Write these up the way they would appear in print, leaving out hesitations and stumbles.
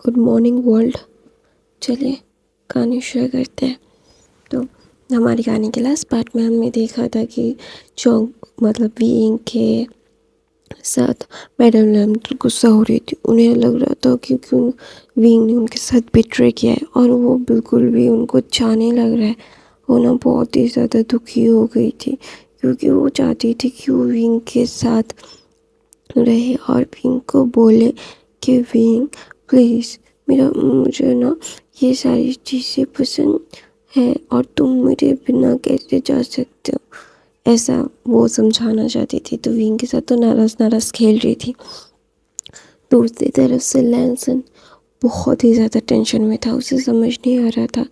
Good morning world. चलिए कहानी share करते हैं। तो हमारी कहानी के लास्ट पार्ट में हमने देखा था कि जो मतलब विंग के साथ मैडम लैम गुस्सा हो रही थी। उन्हें लग रहा था कि क्यों विंग ने उनके साथ बिट्रे किया है और वो बिल्कुल भी उनको अच्छा नहीं लग रहा है। वो ना बहुत ही ज़्यादा दुखी हो गई थी क्योंकि वो चाहती थी कि वो विंग के साथ रहे और विंग को बोले कि विंग प्लीज़ मुझे ना ये सारी चीज़ें पसंद है और तुम मेरे बिना कैसे जा सकते हो, ऐसा वो समझाना चाहती थी। तो विंग के साथ तो नाराज़ खेल रही थी। दूसरी तरफ से लैंसन बहुत ही ज़्यादा टेंशन में था। उसे समझ नहीं आ रहा था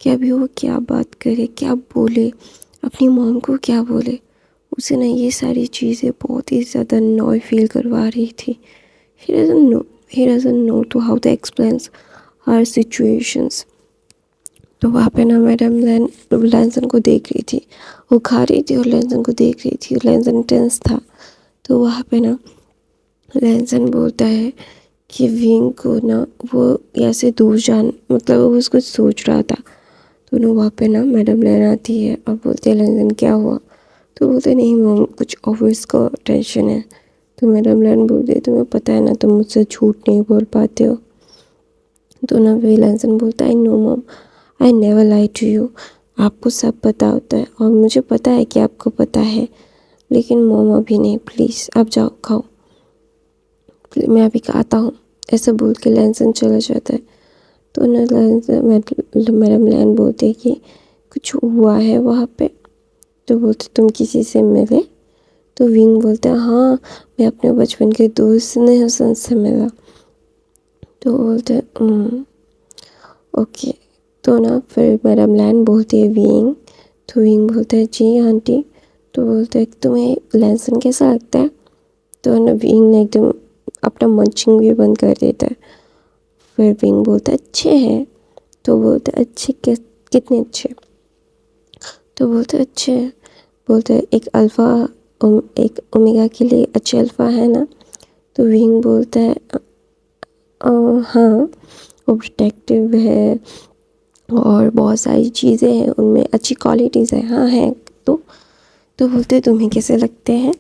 कि अभी वो क्या बात करे, क्या बोले, अपनी मॉम को क्या बोले। उसे ना ये सारी चीज़ें बहुत ही ज़्यादा नॉय फील करवा रही थी। He doesn't know to how to explain her situations. तो वहाँ पे ना मैडम लैंसन को देख रही थी। वो खा रही थी और लैंसन को देख रही थी। लैंसन टेंस था। तो वहाँ पे ना लैंसन बोलता है कि विंग को ना वो ऐसे दूर मतलब वो उसको सोच रहा था। तो ना वहाँ पे ना मैडम लैन आती है और बोलते हैं लैंसन क्या हुआ। तो बोलते नहीं मॉम कुछ ऑफिस का टेंशन है। तो मैडम लैन बोलती है तुम्हें पता है ना तुम मुझसे झूठ नहीं बोल पाते हो। तो ना वे लैंसन बोलता है no mom I never lie to you. आपको सब पता होता है और मुझे पता है कि आपको पता है, लेकिन मॉम अभी नहीं, प्लीज़ आप जाओ खाओ, मैं अभी आता हूँ, ऐसा बोल के लैंसन चला जाता है। तो ना मैडम लैन बोलते हैं कि कुछ हुआ है वहाँ पे। तो बोलते तुम किसी से मिले। तो विंग बोलता है हाँ मैं अपने बचपन के दोस्त ने से मिला। तो बोलते ओके। तो ना फिर मैडम लैन बोलती है विंग। तो विंग बोलता है जी आंटी। तो बोलते है तुम्हें लैंसन कैसा लगता है। तो ना विंग ने एकदम अपना मंचिंग भी बंद कर देता है। फिर विंग बोलता है अच्छे हैं। तो बोलते अच्छे कितने अच्छे। तो बोलते अच्छे हैं। बोलते एक अल्फ़ा एक ओमेगा के लिए अच्छे अल्फ़ा है ना। तो विंग बोलता है हाँ वो प्रोटेक्टिव है और बहुत सारी चीज़ें हैं उनमें अच्छी क्वालिटीज़ हैं, हाँ हैं। तो बोलते तुम्हें कैसे लगते हैं।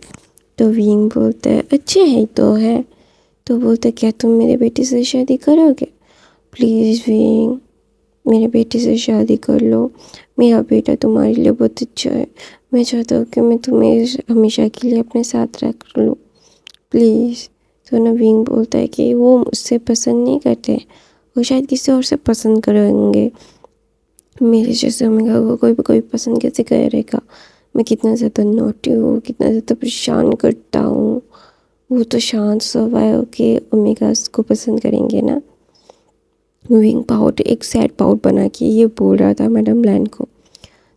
तो विंग बोलते हैं अच्छे हैं तो है। तो बोलते क्या तुम मेरे बेटे से शादी करोगे। प्लीज़ विंग मेरे बेटे से शादी कर लो, मेरा बेटा तुम्हारे लिए बहुत अच्छा है। मैं चाहता हूँ कि मैं तुम्हें हमेशा के लिए अपने साथ रख लूँ, प्लीज़। तो ना विंग बोलता है कि वो मुझसे पसंद नहीं करते, वो शायद किसी और से पसंद करेंगे। मेरे जैसे ओमेगा को कोई पसंद कैसे करेगा। मैं कितना ज़्यादा नॉटी हूँ, कितना ज़्यादा परेशान करता हूँ। वो तो शांत स्वभाव के ओमेगास को पसंद करेंगे ना। विंग पाउट एक सैड पाउट बना के ये बोल रहा था मैडम लैन को।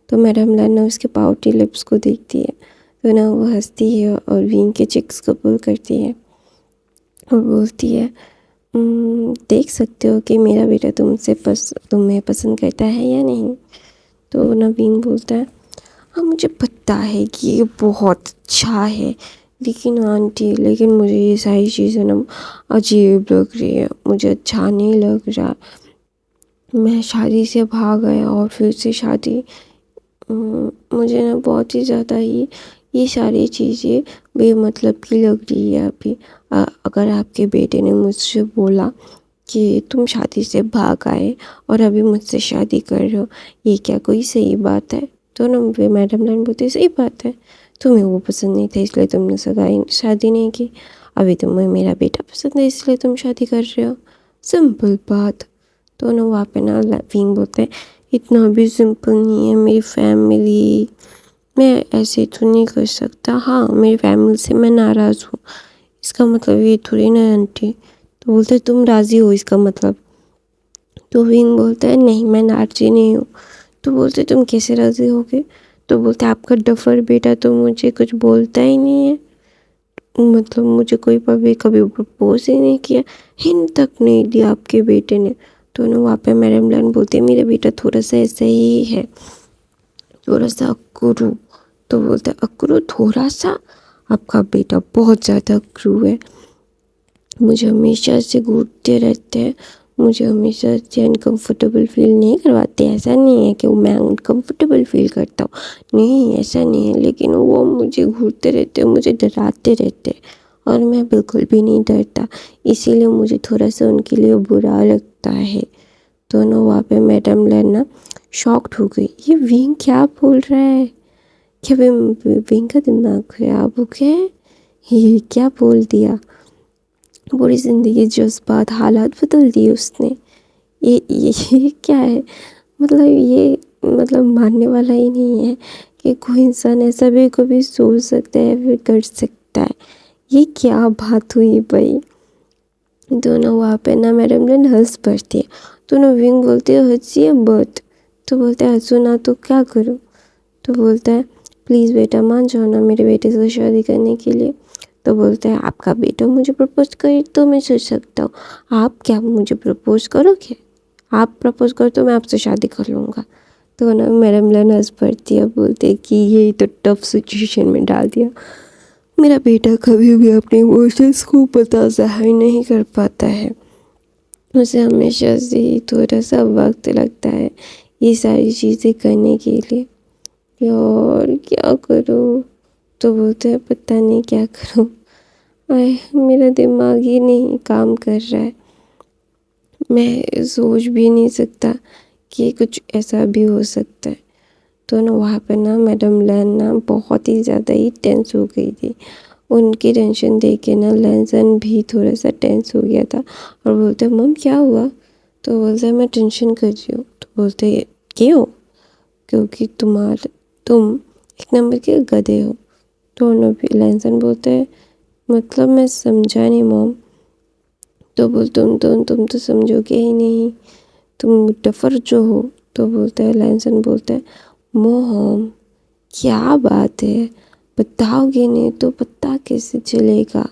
तो मैडम लैन ना उसके पाउटी लिप्स को देखती है। तो ना वो हंसती है और विंग के चिक्स को पुल करती है और बोलती है देख सकते हो कि मेरा बेटा तुम्हें पसंद करता है या नहीं। तो ना विंग बोलता है हाँ मुझे पता है कि ये बहुत अच्छा है, लेकिन मुझे ये सारी चीज़ें ना अजीब लग रही है, मुझे अच्छा नहीं लग रहा। मैं शादी से भाग गया और फिर से शादी मुझे ना बहुत ही ज़्यादा ही ये सारी चीज़ें बेमतलब की लग रही है अभी। अगर आपके बेटे ने मुझसे बोला कि तुम शादी से भाग आए और अभी मुझसे शादी कर रहे हो, ये क्या कोई सही बात है। तो ना मैडम लैन बोलती सही बात है, तुम्हें वो पसंद नहीं था इसलिए तुमने शादी नहीं की। अभी तुम्हें मेरा बेटा पसंद है इसलिए तुम शादी कर रहे हो, सिंपल बात। तो ना वहाँ पे ना विंग बोलते हैं इतना भी सिंपल नहीं है मेरी फैमिली, मैं ऐसे तो नहीं कर सकता। हाँ मेरी फैमिली से मैं नाराज़ हूँ, इसका मतलब ये थोड़ी ना आंटी। तो बोलते तुम राज़ी हो इसका मतलब। तो विंग बोलता है नहीं मैं राज़ी नहीं हूँ। तो बोलते तुम कैसे राज़ी होगे। तो बोलते आपका डफर बेटा तो मुझे कुछ बोलता ही नहीं है, मतलब मुझे कोई कभी प्रपोज ही नहीं किया, हिंट तक नहीं दिया आपके बेटे ने। तो ना वहाँ पे मैडम लैन बोलती है मेरा बेटा थोड़ा सा ऐसा ही है, थोड़ा सा अक्रू। तो बोलते अक्रू थोड़ा सा, आपका बेटा बहुत ज़्यादा अक्रू है, मुझे हमेशा से घूरते रहते हैं, मुझे हमेशा अनकम्फर्टेबल फील नहीं करवाते। ऐसा नहीं है कि मैं अनकम्फर्टेबल फील करता हूँ, नहीं ऐसा नहीं है, लेकिन वो मुझे घूरते रहते, मुझे डराते रहते और मैं बिल्कुल भी नहीं डरता। इसीलिए मुझे थोड़ा सा उनके लिए बुरा लगता है। तो ना वहाँ पे मैडम लैन ना शॉक्ड हो गई, ये विंग क्या बोल रहा है, क्या विंग का दिमाग खराब हो गया है, ये क्या बोल दिया। पूरी ज़िंदगी जज्बात हालात बदल दिए उसने। ये क्या है, मतलब ये मतलब मानने वाला ही नहीं है कि कोई इंसान ऐसा भी कभी सोच सकता है फिर कर सकता है। ये क्या बात हुई भाई। दोनों वहाँ पे ना मैडम ने हंस पड़ती है। दोनों विंग बोलते हैं हंसी बट, तो बोलते हैं हंसो ना तो क्या करूँ। तो बोलता है प्लीज़ बेटा मान जाओ ना मेरे बेटे से शादी करने के लिए। तो बोलता है आपका बेटा मुझे प्रपोज करे तो मैं सोच सकता हूँ, आप क्या मुझे प्रपोज करोगे, आप प्रपोज करो तो मैं आपसे शादी कर लूँगा। तो ना मैडम लैन हंस पड़ती है, बोलते कि ये तो टफ सिचुएशन में डाल दिया, मेरा बेटा कभी भी अपने इमोशंस को पता ज़ाहिर नहीं कर पाता है, उसे हमेशा से ही थोड़ा सा वक्त लगता है ये सारी चीज़ें करने के लिए। यार क्या करूँ। तो बोलते हैं पता नहीं क्या करूँ, आए मेरा दिमाग ही नहीं काम कर रहा है, मैं सोच भी नहीं सकता कि कुछ ऐसा भी हो सकता है। तो ना वहाँ पर ना मैडम लैन ना बहुत ही ज़्यादा ही टेंस हो गई थी। उनकी टेंशन देख के ना लैंसन भी थोड़ा सा टेंस हो गया था और बोलते मम क्या हुआ। तो बोलते मैं टेंशन कर रही हूँ। तो बोलते क्यों, क्योंकि तुम एक नंबर के गधे हो। तो लैंसन बोलते हैं मतलब मैं समझा नहीं मॉम। तो बोल तुम तो समझोगे ही नहीं, तुम डफर जो हो। तो बोलता है लैंसन बोलता है मोहम क्या बात है, बताओगे नहीं तो पता कैसे चलेगा।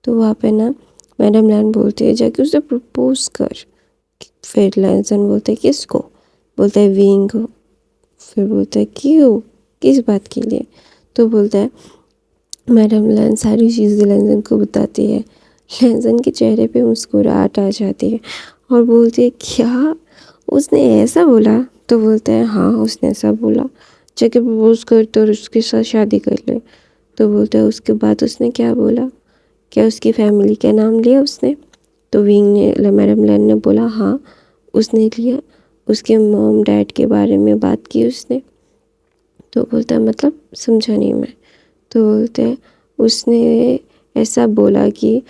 तो वहाँ पे ना मैडम लैन बोलती है जाके उसे प्रपोज कर। फिर लैंसन बोलता है किसको, बोलता है विंग को। फिर बोलता है क्यों, किस बात के लिए। तो बोलता है मैडम लैन सारी चीज़ें लैंसन को बताती है। लैंसन के चेहरे पे मुस्कुराहट आ जाती है और बोलती है क्या उसने ऐसा बोला। तो बोलता है हाँ उसने ऐसा बोला, जाके प्रपोज कर तो और उसके साथ शादी कर ले। तो बोलता है उसके बाद उसने क्या बोला, क्या उसकी फैमिली का नाम लिया उसने। तो विंग ने मैडम लैन ने बोला हाँ उसने लिया, उसके मॉम डैड के बारे में बात की उसने। तो बोलता है मतलब समझा नहीं मैं। तो बोलते हैं उसने ऐसा बोला कि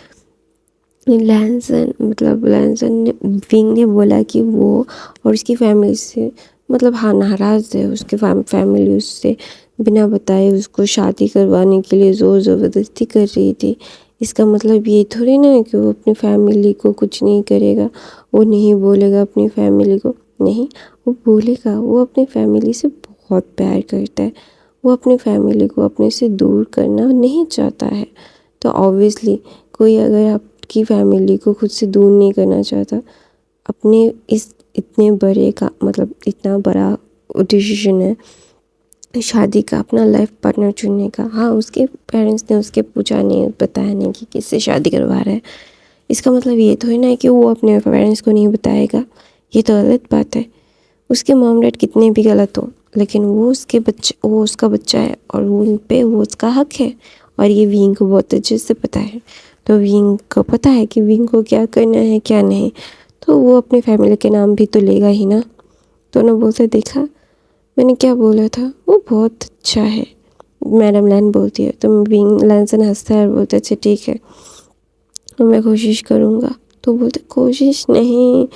लैंसन ने विंग ने बोला कि वो और उसकी फैमिली से मतलब हाँ नाराज़ है, उसके फैमिली उससे बिना बताए उसको शादी करवाने के लिए ज़ोर ज़बरदस्ती कर रही थी। इसका मतलब ये थोड़ी ना है कि वो अपनी फैमिली को कुछ नहीं करेगा, वो नहीं बोलेगा अपनी फैमिली को, नहीं वो बोलेगा, वो अपनी फैमिली से बहुत प्यार करता है, वो अपनी फैमिली को अपने से दूर करना नहीं चाहता है। तो ऑब्वियसली कोई अगर आपकी फैमिली को खुद से दूर नहीं करना चाहता, अपने इस इतने बड़े का मतलब इतना बड़ा डिसीजन है शादी का, अपना लाइफ पार्टनर चुनने का। हाँ उसके पेरेंट्स ने उसके पूछा नहीं, बताया नहीं कि किससे शादी करवा रहा है, इसका मतलब ये तो है ना कि वो अपने पेरेंट्स को नहीं बताएगा, ये तो गलत बात है। उसके मॉम डैड कितने भी गलत हो लेकिन वो उसका बच्चा है और वो उन पे वो उसका हक है। और ये विंग को बहुत अच्छे से पता है। तो विंग को पता है कि विंग को क्या करना है क्या नहीं, तो वो अपनी फैमिली के नाम भी तो लेगा ही ना। तो ना बोलते देखा मैंने क्या बोला था, वो बहुत अच्छा है, मैडम लैन बोलती है। तो विंग लैंसन हंसता है और बोलता है अच्छा ठीक है तो मैं कोशिश करूँगा। तो बोलते कोशिश नहीं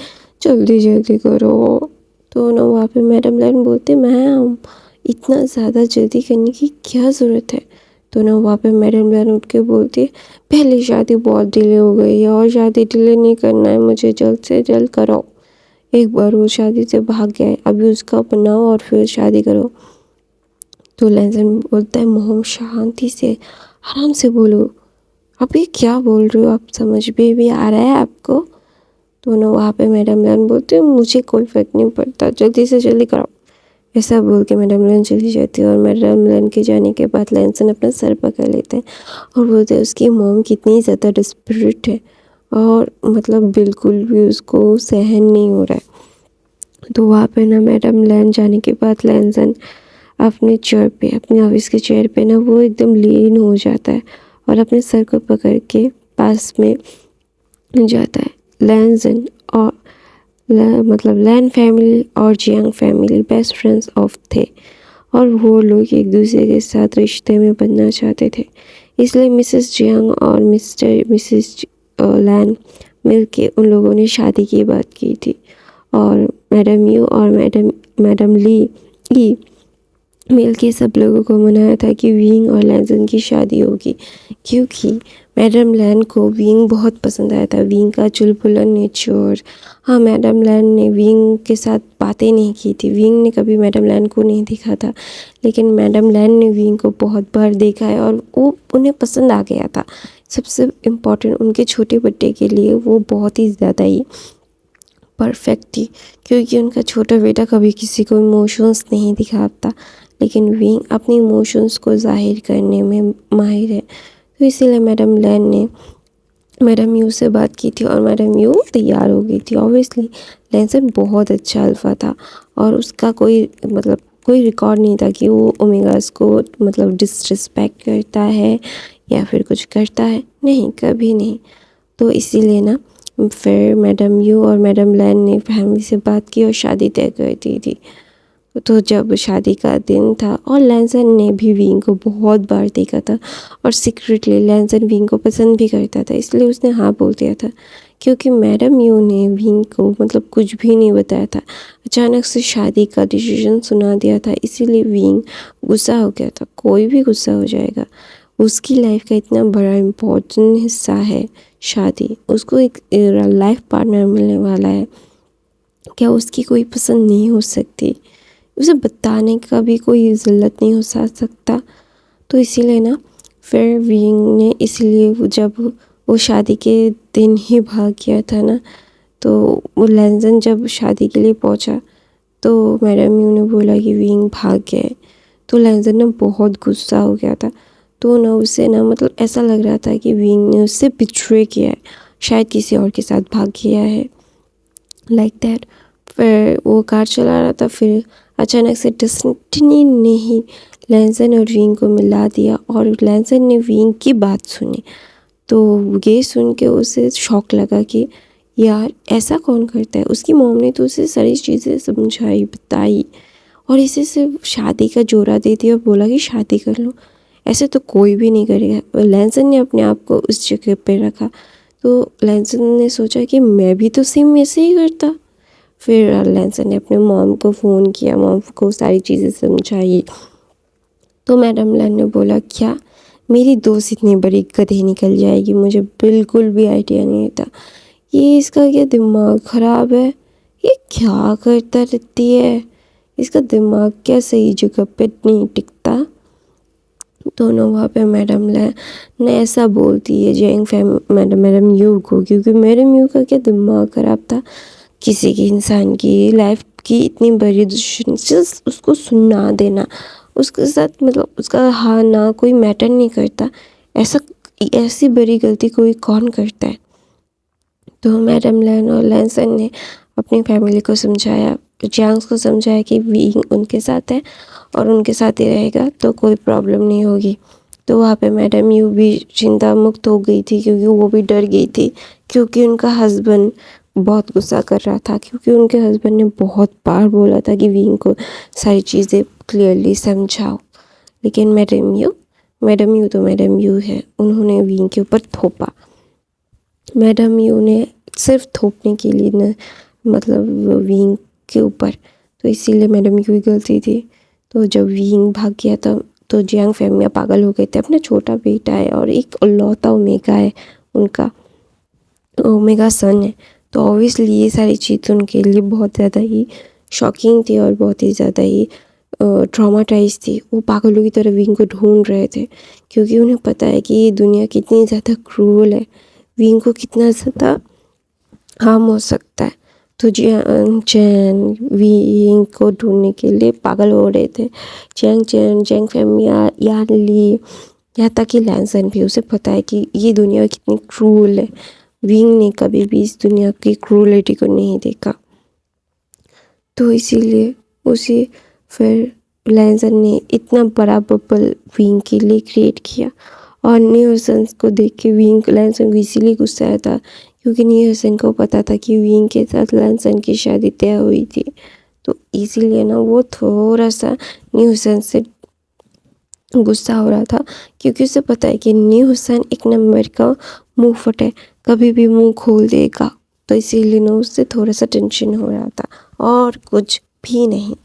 जल्दी जल्दी करो। तो ना वहाँ पे मैडम लैन बोलते मैम इतना ज़्यादा जल्दी करने की क्या ज़रूरत है। तो ना वहाँ पे मैडम लैन उठ के बोलती है पहले शादी बहुत डिले हो गई है और शादी डिले नहीं करना है मुझे, जल्द से जल्द करो। एक बार वो शादी से भाग गया है, अभी उसका बनाओ और फिर शादी करो। तो लैंसन बोलता है मोहम शांति से आराम से बोलो, अभी क्या बोल रहे हो आप, समझ भी आ रहा है आपको। तो ना वहाँ पे मैडम लैन बोलते हैं मुझे कोई फ़र्क नहीं पड़ता, जल्दी से जल्दी कराओ। ऐसा बोल के मैडम लैन चली जाती है और मैडम लैन के जाने के बाद लैंसन अपना सर पकड़ लेते हैं और बोलते हैं उसकी मॉम कितनी ज़्यादा डिस्परेट है और मतलब बिल्कुल भी उसको सहन नहीं हो रहा है। तो वहाँ पे ना मैडम लैन जाने के बाद लैनसन अपने चेयर पे, अपने ऑफिस के चेयर पे ना वो एकदम लीन हो जाता है और अपने सर को पकड़ के पास में जाता है। लैनसन और मतलब लैन फैमिली और Jiang family best friends of थे और वो लोग एक दूसरे के साथ रिश्ते में बनना चाहते थे। इसलिए मिसेस जियांग और मिसेस लैन मिलके उन लोगों ने शादी की बात की थी और मैडम यू और मैडम ली मिल के सब लोगों को मनाया था कि विंग और लैनसन की शादी होगी, क्योंकि मैडम लैन को विंग बहुत पसंद आया था। विंग का चुलबुला नेचर। हाँ, मैडम लैन ने विंग के साथ बातें नहीं की थी, विंग ने कभी मैडम लैन को नहीं देखा था, लेकिन मैडम लैन ने विंग को बहुत बार देखा है और वो उन्हें पसंद आ गया था। सबसे इम्पोर्टेंट, उनके छोटे बच्चे के लिए वो बहुत ही ज़्यादा ही परफेक्ट थी, क्योंकि उनका छोटा बेटा कभी किसी को इमोशंस नहीं दिखाता, लेकिन विंग अपने इमोशंस को जाहिर करने में माहिर है। तो इसीलिए मैडम लैन ने मैडम यू से बात की थी और मैडम यू तैयार हो गई थी। ऑब्वियसली लैनसन बहुत अच्छा अल्फ़ा था और उसका कोई रिकॉर्ड नहीं था कि वो ओमेगास को मतलब डिसरिस्पेक्ट करता है या फिर कुछ करता है, नहीं, कभी नहीं। तो इसीलिए ना फिर मैडम यू और मैडम लैन ने फैमिली से बात की और शादी तय कर दी थी। तो जब शादी का दिन था और लैनसन ने भी विंग को बहुत बार देखा था और सीक्रेटली लैनसन विंग को पसंद भी करता था, इसलिए उसने हाँ बोल दिया था, क्योंकि मैडम यू ने विंग को मतलब कुछ भी नहीं बताया था। अचानक से शादी का डिसीजन सुना दिया था, इसीलिए विंग गुस्सा हो गया था। कोई भी गुस्सा हो जाएगा, उसकी लाइफ का इतना बड़ा इम्पोर्टेंट हिस्सा है शादी, उसको एक लाइफ पार्टनर मिलने वाला है, क्या उसकी कोई पसंद नहीं हो सकती? उसे बताने का भी कोई ज़रूरत नहीं हो सकता। तो इसीलिए ना फिर विंग ने, इसलिए जब वो शादी के दिन ही भाग गया था ना, तो वो लैनसन जब शादी के लिए पहुंचा तो मैडम यू ने बोला कि विंग भाग गया है। तो लैनसन ना बहुत गुस्सा हो गया था। तो ना उसे ना मतलब ऐसा लग रहा था कि विंग ने उससे बिट्रे किया है, शायद किसी और के साथ भाग गया है, लाइक दैट। फिर वो कार चला रहा था, फिर अचानक से डेस्टिनी ने ही लैनसन और विंग को मिला दिया और लैनसन ने विंग की बात सुनी। तो ये सुन के उसे शौक लगा कि यार ऐसा कौन करता है। उसकी मॉम ने तो उसे सारी चीज़ें समझाई, बताई और इसे सिर्फ शादी का जोरा दे दिया और बोला कि शादी कर लो, ऐसे तो कोई भी नहीं करेगा। लैनसन ने अपने आप को उस जगह पे रखा, तो लैनसन ने सोचा कि मैं भी तो सेम ऐसे ही करता। फिर लैनसन ने अपने मॉम को फ़ोन किया, मॉम को सारी चीज़ें समझाई। तो मैडम लैन ने बोला, क्या मेरी दोस्त इतनी बड़ी गधे निकल जाएगी? मुझे बिल्कुल भी आइडिया नहीं था, ये इसका क्या दिमाग ख़राब है, ये क्या करता रहती है, इसका दिमाग क्या सही जगह पे नहीं टिकता। दोनों वहाँ पे मैडम लैन ने ऐसा बोलती है मैडम यू को, क्योंकि मैडम यू का क्या दिमाग ख़राब था, किसी की इंसान की लाइफ की इतनी बड़ी डिसीजन जस्ट उसको सुना देना, उसके साथ मतलब उसका हाँ ना कोई मैटर नहीं करता, ऐसी बड़ी गलती कोई कौन करता है। तो मैडम लैन और लैनसन ने अपनी फैमिली को समझाया, जियांग को समझाया कि विंग उनके साथ है और उनके साथ ही रहेगा, तो कोई प्रॉब्लम नहीं होगी। तो वहाँ पे मैडम यू भी चिंता मुक्त हो गई थी, क्योंकि वो भी डर गई थी, क्योंकि उनका हस्बैंड बहुत गुस्सा कर रहा था, क्योंकि उनके हस्बैंड ने बहुत बार बोला था कि विंग को सारी चीज़ें क्लियरली समझाओ। लेकिन मैडम यू तो मैडम यू है, उन्होंने विंग के ऊपर थोपा। मैडम यू ने सिर्फ थोपने के लिए न मतलब विंग के ऊपर, तो इसीलिए मैडम यू की गलती थी। तो जब विंग भाग गया था तो जियांग फैमिली पागल हो गए थे, अपना छोटा बेटा है और एक लौता ओमेगा है, उनका ओमेगा सन है, तो ऑब्वियसली ये सारी चीज़ उनके लिए बहुत ज़्यादा ही शॉकिंग थी और बहुत ही ज़्यादा ही ट्रॉमाटाइज थी। वो पागलों की तरह विंग को ढूंढ रहे थे, क्योंकि उन्हें पता है कि ये दुनिया कितनी ज़्यादा क्रूअल है, विंग को कितना ज़्यादा हार्म हो सकता है। तो चैन विंग को ढूंढने के लिए पागल हो रहे थे। जैंग फैमिली यान ली, यहाँ तक कि लैनसन भी, उसे पता है कि ये दुनिया कितनी क्रूअल है, विंग ने कभी भी इस दुनिया की क्रूरलिटी को नहीं देखा। तो इसीलिए उसे फिर लैंसन ने इतना बड़ा बबल विंग के लिए क्रिएट किया। और न्यूसेंस को देख के विंग लैंसन को इसीलिए गुस्सा आया था क्योंकि न्यूसेंस को पता था कि विंग के साथ लैंसन की शादी तय हुई थी। तो इसीलिए ना वो थोड़ा सा न्यूसेंस से गुस्सा हो रहा था क्योंकि उसे पता है कि न्यूसेंस एक नंबर का मुंह फट है, कभी भी मुंह खोल देगा। तो इसीलिए ना उससे थोड़ा सा टेंशन हो रहा था और कुछ भी नहीं।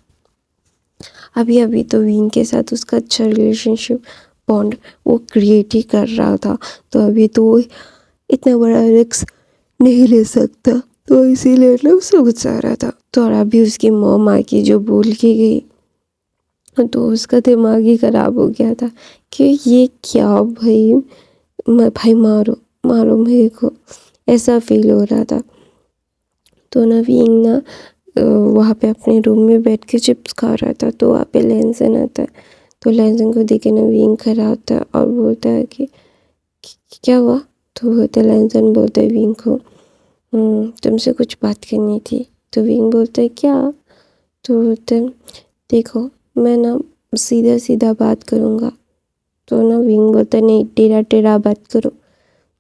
अभी अभी तो विंग के साथ उसका अच्छा रिलेशनशिप बॉन्ड वो क्रिएट ही कर रहा था। तो अभी तो वो इतना बड़ा रिस्क नहीं ले सकता। तो इसीलिए ना उसे गुस्सा आ रहा था। तो और अभी उसकी मॉम आके जो बोल के गई तो उसका दिमाग ही ख़राब हो गया था कि ये क्या भाई, भाई मारो मारो मेरे को, ऐसा फील हो रहा था। तो नवीन ना वहाँ पे अपने रूम में बैठ के चिप्स खा रहा था। तो वहाँ पे लैंसन आता है। तो लैंसन को देख के नवीन खड़ा होता है और बोलता है कि क्या हुआ। तो बोलता है लैंसन बोलता है विंग को तुमसे कुछ बात करनी थी। तो विंग बोलता है क्या। तो बोलते हैं देखो मैं ना सीधा सीधा बात करूँगा। तो ना विंग बोलता है नहीं टेढ़ा टेढ़ा बात करो।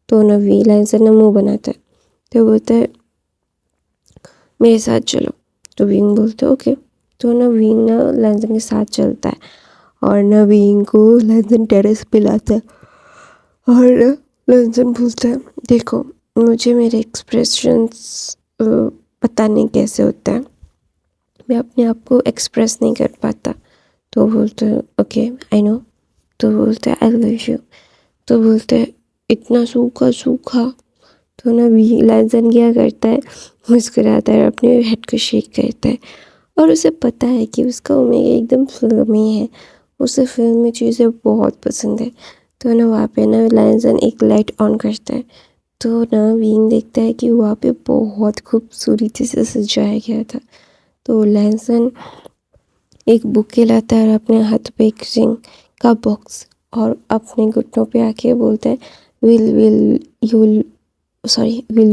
तो ना लैंसन ना मुँह बनाता है। तो बोलता है मेरे साथ चलो। तो विंग बोलता है ओके। तो ना विंग ना लैंसन के साथ चलता है और ना विंग को लैंसन टेरेस पे लाता है। और लैंसन बोलता है देखो मुझे मेरे एक्सप्रेशंस पता नहीं कैसे होता है, मैं अपने आप को एक्सप्रेस नहीं कर पाता। तो बोलते हैं ओके आई नो। तो बोलते हैं आई लव यू। तो बोलते हैं इतना सूखा सूखा। तो ना लैंसन क्या करता है, मुस्कुराता है और अपने हेड को शेक करता है। और उसे पता है कि उसका ओमेगा एकदम फिल्मी है, उसे फिल्मी चीज़ें बहुत पसंद है। तो ना वहाँ पे ना लैंसन एक लाइट ऑन करता है। तो ना विंग देखता है कि वहाँ पे बहुत खूबसूरती से सजाया गया था। तो लैंसन एक बुके लाता है और अपने हाथ पे एक रिंग का बॉक्स और अपने घुटनों पे आके बोलता है विल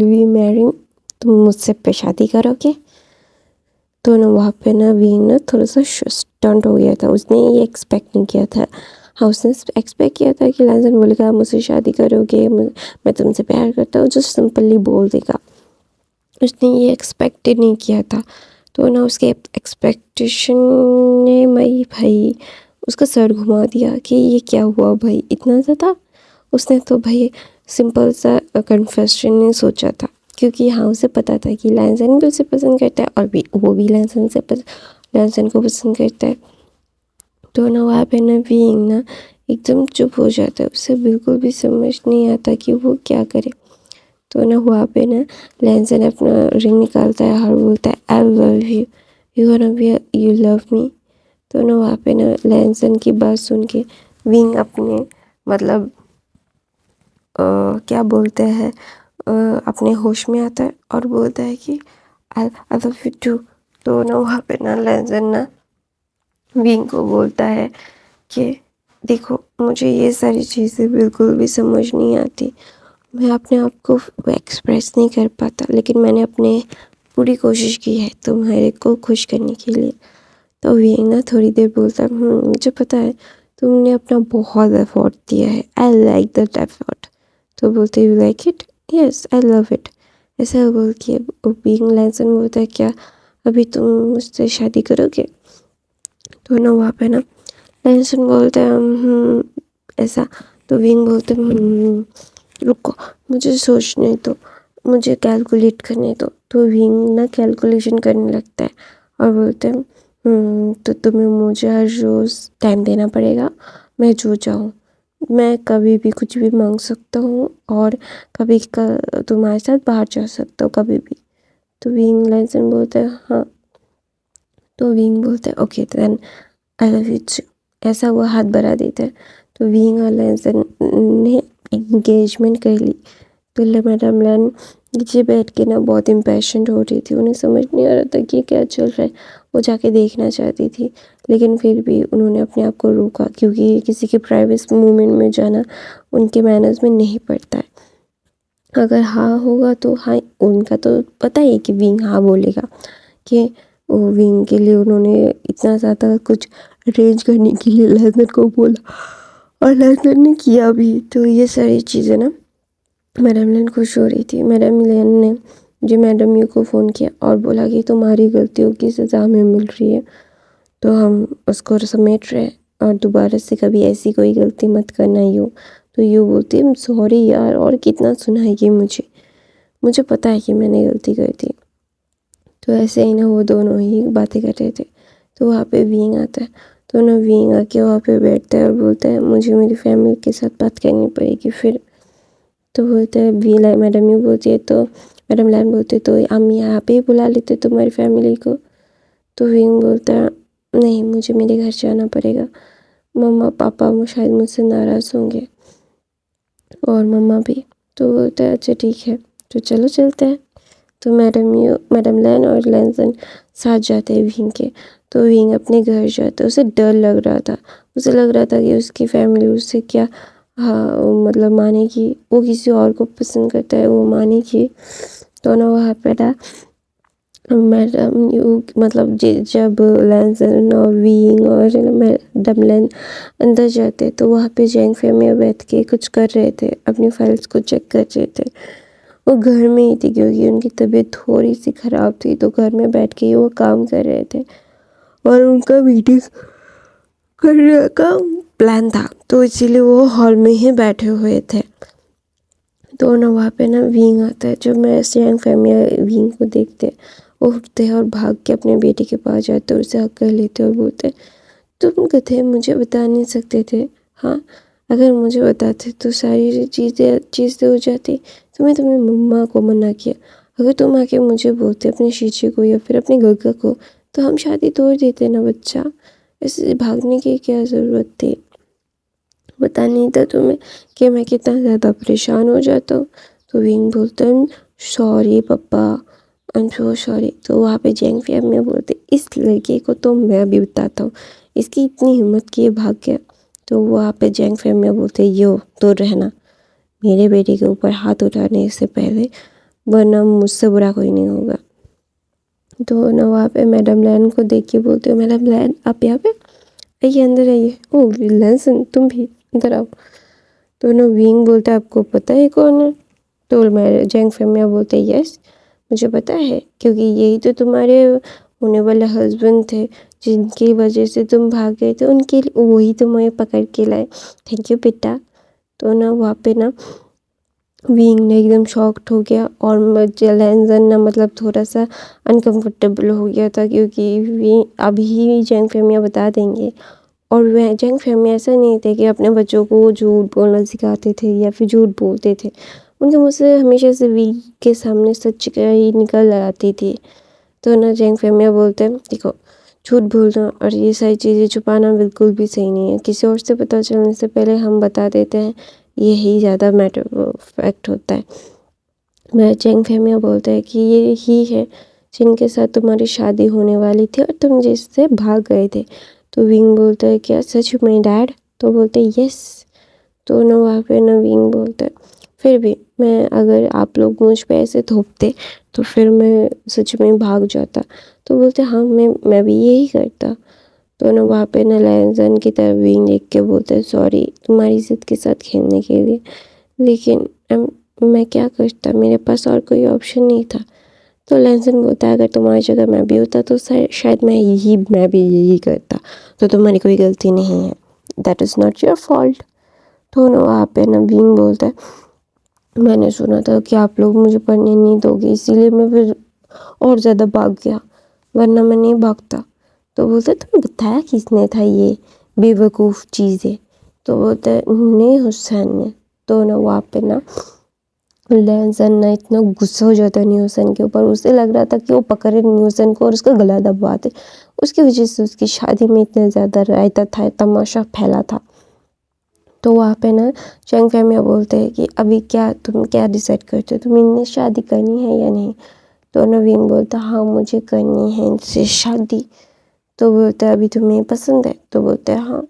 वी मैरी, तुम मुझसे पे शादी करोगे। तो ना वहाँ पे ना विंग ना थोड़ा सा स्टंट हो गया था, उसने ये एक्सपेक्ट नहीं किया था। हाँ उसने एक्सपेक्ट किया था कि लैंसन बोलेगा आप मुझसे शादी करोगे, मैं तुमसे प्यार करता हूँ, जो सिंपली बोल देगा। उसने ये एक्सपेक्टेड नहीं किया था। तो ना उसके एक्सपेक्टेशन ने भाई उसका सर घुमा दिया कि ये क्या हुआ भाई इतना ज़्यादा। उसने तो भाई सिंपल सा कन्फेशन नहीं सोचा था क्योंकि हाँ उसे पता था कि लैंसन भी उसे पसंद करता है और भी वो भी लैंसन को पसंद करता है। तो ना वहाँ पे ना विंग ना एकदम चुप हो जाता है, उसे बिल्कुल भी समझ नहीं आता कि वो क्या करे। तो ना वहाँ पे ना लैंसन अपना रिंग निकालता है और बोलता है आई love you, you gonna be you love me. तो ना वहाँ पे ना लैंसन की बात सुन के विंग अपने मतलब क्या बोलते हैं अपने होश में आता है और बोलता है कि आई लव यू टू। तो ना वहाँ पे ना लैंसन ना विंग को बोलता है कि देखो मुझे ये सारी चीज़ें बिल्कुल भी समझ नहीं आती, मैं अपने आप को एक्सप्रेस नहीं कर पाता, लेकिन मैंने अपने पूरी कोशिश की है तुम्हारे को खुश करने के लिए। तो विंग ना थोड़ी देर बोलता है मुझे पता है तुमने अपना बहुत एफर्ट दिया है, आई लाइक दैट एफर्ट। तो बोलते you like it, yes I love it. ऐसा बोल के विंग लैंसन बोलता है क्या अभी तुम मुझसे शादी करोगे। तो ना वहाँ पे ना लैंसन बोलता है ऐसा। तो विंग बोलते रुको मुझे सोचने दो, मुझे कैलकुलेट करने दो। तो विंग ना कैलकुलेशन करने लगता है और बोलते हैं तो तुम्हें मुझे हर रोज़ टाइम देना पड़ेगा, मैं जो चाहूँ मैं कभी भी कुछ भी मांग सकता हूँ और कभी तुम्हारे साथ बाहर जा सकता हूँ कभी भी। तो विंग लैंसन बोलता है हाँ। तो विंग बोलता है okay then I love you too. ऐसा वो हाथ बढ़ा देता है। तो विंग और लैंसन ने इंगेजमेंट कर ली। तो मैडम लैन नीचे बैठ के ना बहुत इम्पैशेंट हो रही थी, उन्हें समझ नहीं आ रहा था कि क्या चल रहा है। वो जाके देखना चाहती थी लेकिन फिर भी उन्होंने अपने आप को रोका क्योंकि किसी के प्राइवेट मूवमेंट में जाना उनके मैनर्स में नहीं पड़ता है। अगर हाँ होगा तो हाँ, उनका तो पता ही है कि विंग हाँ बोलेगा, कि वो विंग के लिए उन्होंने इतना ज़्यादा कुछ अरेंज करने के लिए लैंसन को बोला और लैंसन ने किया भी। तो ये सारी चीज़ें ना मैडम लेन खुश हो रही थी। मैडम लेन ने जो मैडम यू को फ़ोन किया और बोला कि तुम्हारी गलतियों की सज़ा हमें मिल रही है, तो हम उसको समेट रहे हैं और दोबारा से कभी ऐसी कोई गलती मत करना यू। तो यू बोलती है सॉरी यार, और कितना सुनाएगी मुझे पता है कि मैंने गलती कर दी। तो ऐसे ही ना वो दोनों ही बातें कर रहे थे। तो वहाँ पे विंग आता है, तो ना विंग आके वहाँ पे बैठता है और बोलता है मुझे मेरी फैमिली के साथ बात करनी पड़ेगी फिर। तो बोलता है वी लाइन, मैडम यू बोलती है, तो मैडम लाइन बोलते तो हम यहाँ पे ही बुला लेते तुम्हारी फैमिली को। तो विंग बोलता है नहीं, मुझे मेरे घर जाना पड़ेगा, मम्मा पापा शायद मुझसे नाराज़ होंगे और मम्मा भी। तो बोलता है अच्छा ठीक है, तो चलो चलते हैं। तो मैडम लैन और लैनसन साथ जाते हैं विंग के। तो विंग अपने घर जाता है, उसे डर लग रहा था। उसे लग रहा था कि उसकी फैमिली उससे क्या मतलब मानेगी, वो किसी और को पसंद करता है वो मानेगी। तो ना वहाँ पे ना मैडम यू मतलब जब लैनसन और विंग और मैडम लैन अंदर जाते तो वहाँ पे जैंग फैमिली बैठ के कुछ कर रहे थे, अपनी फाइल्स को चेक कर रहे थे। वो घर में ही थी क्योंकि उनकी तबीयत थोड़ी सी ख़राब थी, तो घर में बैठ के ही वो काम कर रहे थे और उनका मीटिंग करने का प्लान था, तो इसीलिए वो हॉल में ही बैठे हुए थे। तो ना वहाँ पे ना विंग आता है। जब मैं यंग फैमिली विंग को देखते, वो उठते हैं और भाग के अपने बेटे के पास जाते और उसे हक कर लेते और बोलते तुम गधे, मुझे बता नहीं सकते थे? हाँ, अगर मुझे बताते तो सारी चीज़ें हो जाती। तुम्हें मम्मा को मना किया, अगर तुम आके मुझे बोलते अपने शीशे को या फिर अपने गग्गा को, तो हम शादी तोड़ देते ना बच्चा। ऐसे भागने की क्या ज़रूरत थी? पता नहीं था तुम्हें कि मैं कितना ज़्यादा परेशान हो जाता हूँ। तो विंग बोलता है sorry papa, I am so sorry. तो वहाँ पे जैंग फैम में बोलते इस लड़के को तो मैं भी बताता हूँ, इसकी इतनी हिम्मत की ये भाग गया। तो वहाँ पे जैंग फैम में बोलते यो तो रहना मेरे बेटे के ऊपर हाथ उठाने से पहले, वरना मुझसे बुरा कोई नहीं होगा। तो ना वहाँ पे मैडम लैन को देख के बोलते हो मैडम लैन आप यहाँ पे आइए, अंदर आइए। ओ लैनसन तुम भी अंदर आओ। तो ना विंग बोलता है आपको पता है कौन है? तो मैं जैंग फेमिया बोलते यस मुझे पता है, क्योंकि यही तो तुम्हारे होने वाले हस्बैंड थे जिनकी वजह से तुम भाग गए थे, उनके वही तुम्हें पकड़ के लाए। थैंक यू बेटा। तो ना वहाँ पे ना विंग ने एकदम शॉक्ड हो गया और लैनसन ना मतलब थोड़ा सा अनकंफर्टेबल हो गया था, क्योंकि विंग अभी जैंग फेमिया बता देंगे। और वह जंग फैमिली ऐसा नहीं थे कि अपने बच्चों को झूठ बोलना सिखाते थे या फिर झूठ बोलते थे। उनके मुँह से हमेशा से वी के सामने सच ही निकल आती थी। तो ना जंग फैमिली बोलते हैं देखो, झूठ बोलना और ये सारी चीज़ें छुपाना बिल्कुल भी सही नहीं है। किसी और से पता चलने से पहले हम बता देते हैं, यही ज़्यादा मैटर फैक्ट होता है। मैं जंग फैमिली बोलते हैं कि ये ही है जिनके साथ तुम्हारी शादी होने वाली थी और तुम जिससे भाग गए थे। तो विंग बोलता है क्या सच में डैड? तो बोलते यस। तो ना वहाँ पे ना विंग बोलता है फिर भी मैं, अगर आप लोग मुझ पे ऐसे थोपते तो फिर मैं सच में भाग जाता। तो बोलते हाँ मैं भी यही करता। तो ना वहाँ पे ना लैनसन की तरफ विंग देख के बोलते हैं सॉरी तुम्हारी जिद के साथ खेलने के लिए, लेकिन मैं क्या करता, मेरे पास और कोई ऑप्शन नहीं था। तो लैनसन बोलता है अगर तुम्हारी जगह मैं भी होता तो शायद मैं भी यही करता, तो तुम्हारी कोई गलती नहीं है, that is not your fault. तो ना वहाँ पे ना विंग बोलता है मैंने सुना था कि आप लोग मुझे पढ़ने नहीं दोगे, इसीलिए मैं फिर और ज़्यादा भाग गया, वरना मैं नहीं भागता। तो बोलते तुम्हें बताया किसने था ये बेवकूफ़ चीज़ें? तो बोलते नहीं हुसैन ने। तो ना वहाँ पे ना लैनसन ना इतना गुस्सा हो जाता है न्यूसन के ऊपर, उसे लग रहा था कि वो पकड़े न्यूसन को और उसका गला दबा दे। उसकी वजह से उसकी शादी में इतना ज़्यादा रायता था, तमाशा फैला था। तो वहाँ पे ना चंग फैमिया बोलते हैं कि अभी तुम क्या डिसाइड करते हो, तुम इनसे शादी करनी है या नहीं? तो नवीन बोलता हाँ मुझे करनी है इनसे शादी। तो बोलते अभी तुम्हें पसंद है? तो बोलते हाँ।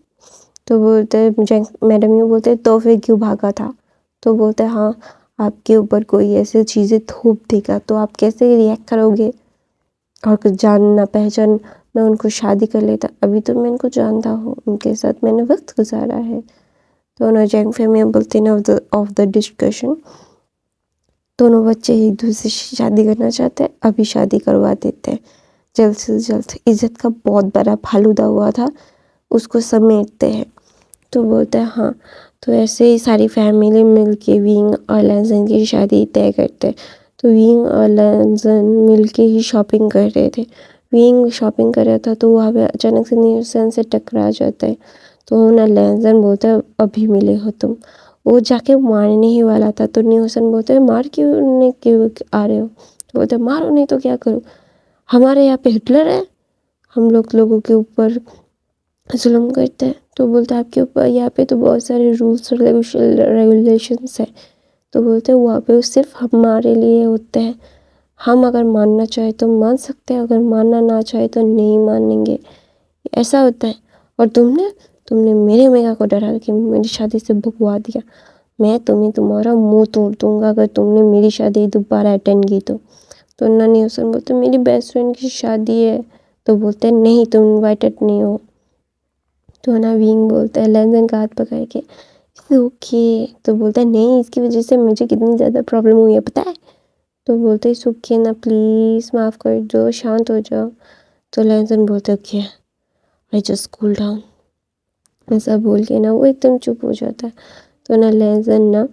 तो बोलते मैडम यूँ बोलते तो फिर क्यों भागा था? तो बोलते हाँ आपके ऊपर कोई ऐसी चीज़ें थोप देगा तो आप कैसे रिएक्ट करोगे? और कुछ जानना पहचान मैं उनको शादी कर लेता, अभी तो मैं उनको जानता हूँ, उनके साथ मैंने वक्त गुजारा है। दोनों जॉइंट फैमिली में बोलते हैं ऑफ द डिस्कशन, दोनों बच्चे एक दूसरे से शादी करना चाहते हैं, अभी शादी करवा देते हैं जल्द से जल्द। इज्जत का बहुत बड़ा फालूदा हुआ था, उसको समेटते हैं। तो बोलता है हाँ, तो ऐसे ही सारी फैमिली मिल के विंग और लैंसन की शादी तय करते हैं। तो विंग और लैंसन मिल के ही शॉपिंग कर रहे थे। विंग शॉपिंग कर रहा था तो वहाँ पे अचानक से न्यूसन से टकरा जाता है। तो ना लैंसन बोलता है अभी मिले हो तुम, वो जाके मारने ही वाला था। तो न्यूसन बोलता है मार क्यों आ रहे हो? तो बोलते मारो नहीं तो क्या करूँ, हमारे यहाँ पे हिटलर है, हम लोगों के ऊपर जुल्म करते हैं। तो बोलता है आपके ऊपर यहाँ पे तो बहुत सारे रूल्स और रेगुलेशंस है। तो बोलते हैं वहाँ पे सिर्फ हमारे लिए होते हैं, हम अगर मानना चाहे तो मान सकते हैं, अगर मानना ना चाहे तो नहीं मानेंगे, ऐसा होता है। और तुमने मेरे मेगा को डरा के मेरी शादी से भगवा दिया, मैं तुम्हारा मुंह तोड़ दूंगा अगर तुमने मेरी शादी दोबारा अटेंड की तो नन्ही हुसैन बोलते मेरी बेस्ट फ्रेंड की शादी है। तो बोलते हैं नहीं तुम इनवाइटेड नहीं हो। तो ना विंग बोलता है लैंसन का हाथ पकड़ के ओके। तो बोलता है नहीं, इसकी वजह से मुझे कितनी ज़्यादा प्रॉब्लम हुई है पता है। तो बोलते हैं ओके ना, प्लीज़ माफ़ कर दो, शांत हो जाओ। तो लैंसन बोलते okay I just cool down, ऐसा बोल के ना वो एकदम चुप हो जाता है। तो ना लैंसन ना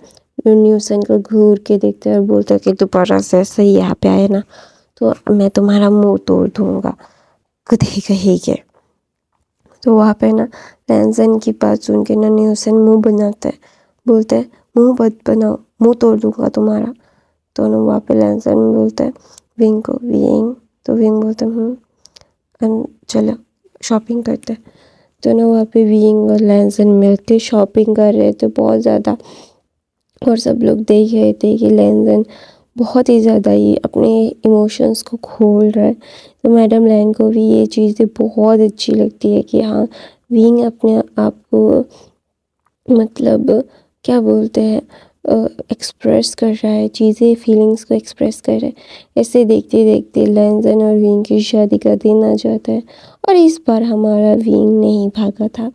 न्यूसन को घूर के देखता है और बोलता है कि दोबारा से ऐसे ही यहाँ पे आए ना तो मैं तुम्हारा मुंह तोड़ दूंगा, गधे कहेंगे। तो वहाँ पे ना लैंसन की बात सुन के ना न्यूसन मुंह बनाता है, बोलता है मुंह मत बनाओ, मुंह तोड़ दूंगा तुम्हारा। तो ना वहाँ पे लैंसन बोलता है विंग को विंग, तो विंग बोलता है चलो शॉपिंग करते हैं। तो ना वहाँ पे विंग और लैंसन मिलके शॉपिंग कर रहे थे बहुत ज़्यादा, और सब लोग देख रहे थे कि लैंसन बहुत ही ज़्यादा ही अपने इमोशंस को खोल रहा है। तो मैडम लैंग को भी ये चीज़ें बहुत अच्छी लगती है कि हाँ विंग अपने आप को मतलब क्या बोलते हैं एक्सप्रेस कर रहा है, चीज़ें फीलिंग्स को एक्सप्रेस कर रहा है। ऐसे देखते देखते लैंसन और विंग की शादी का दिन आ जाता है। और इस बार हमारा विंग नहीं भागा था,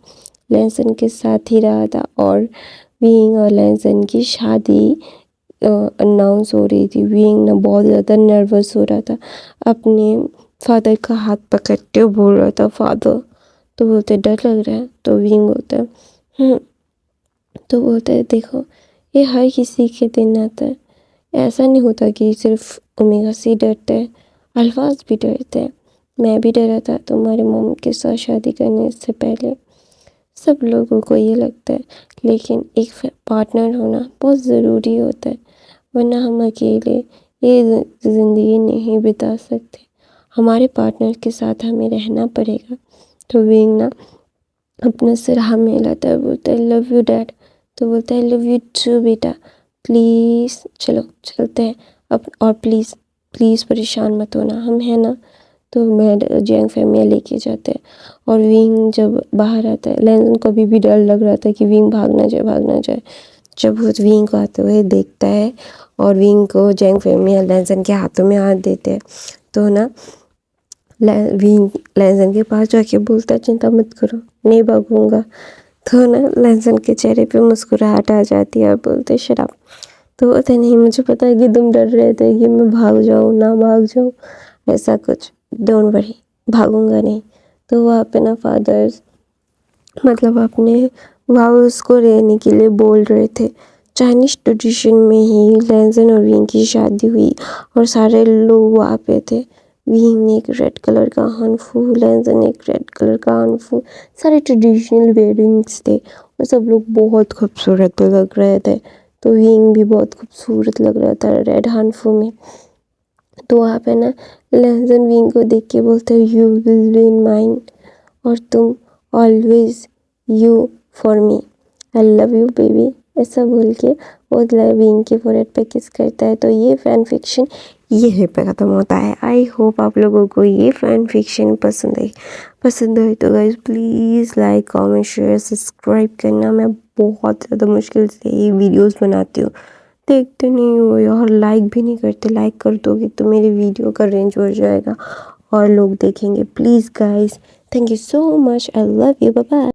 लैंसन के साथ ही रहा था। और विंग और लैंसन की शादी अनाउंस हो रही थी। विंग ना बहुत ज़्यादा नर्वस हो रहा था, अपने फादर का हाथ पकड़ते हुए बोल रहा था फादर। तो बोलते डर लग रहा है? तो विंग बोलता है तो बोलता है देखो ये हर किसी के दिन आता है, ऐसा नहीं होता कि सिर्फ ओमेगा सी डरता है, अल्फाज भी डरते हैं। मैं भी डरा था तुम्हारे मॉम के साथ शादी करने से पहले, सब लोगों को ये लगता है, लेकिन एक पार्टनर होना बहुत ज़रूरी होता है, वरना हम अकेले ये ज़िंदगी नहीं बिता सकते, हमारे पार्टनर के साथ हमें रहना पड़ेगा। तो विंग ना अपना सिर हमें लाता है, बोलता है लव यू डैड। तो बोलता है लव यू टू बेटा, प्लीज़ चलो चलते हैं अब, और प्लीज़ प्लीज़ परेशान मत होना, हम हैं ना। तो मैं जैंग फैमिली लेके जाते हैं। और विंग जब बाहर आता है, लैंसन को भी डर लग रहा था कि विंग भागना जाए। जब वो विंग को आते हुए देखता है और विंग को जैंग फैमिली लैंसन के हाथों में हाथ देते हैं, तो ना विंग लैंसन के पास जाके बोलता है चिंता मत करो नहीं भागूंगा। तो ना लैंसन के चेहरे पे मुस्कुराहट आ जाती है और बोलते शराब। तो बोलते नहीं मुझे पता है कि तुम डर रहे थे कि मैं भाग जाऊँ ना भाग जाऊँ, ऐसा कुछ, डोंट वरी, भागूंगा नहीं। तो वहाँ पे ना फादर्स मतलब अपने वाउस को रहने के लिए बोल रहे थे। चाइनीज ट्रेडिशन में ही लैंसन और विंग की शादी हुई और सारे लोग वहाँ पे थे। विंग ने एक रेड कलर का हनफू, लैंसन ने एक रेड कलर का हनफू, सारे ट्रेडिशनल वेयरिंग्स थे और सब लोग बहुत खूबसूरत लग रहे थे। तो विंग भी बहुत खूबसूरत लग रहा था रेड हनफू में। तो वहाँ पे ना लैंसन विंग को देख के बोलते you will be in mine, और तुम always you for me, I love you baby, ऐसा बोल के वो विंग के फोrehead पे किस करता है। तो ये फैन फिक्शन यहीं पे ख़त्म होता है। आई होप आप लोगों को ये फैन फिक्शन पसंद आई तो guys please like comment share subscribe करना। मैं बहुत ज़्यादा मुश्किल से ये वीडियोस बनाती हूँ, देखते नहीं हो यार, लाइक भी नहीं करते। लाइक कर दोगे तो मेरी वीडियो का रेंज बढ़ जाएगा और लोग देखेंगे। Please guys, thank you so much, I love you, bye bye.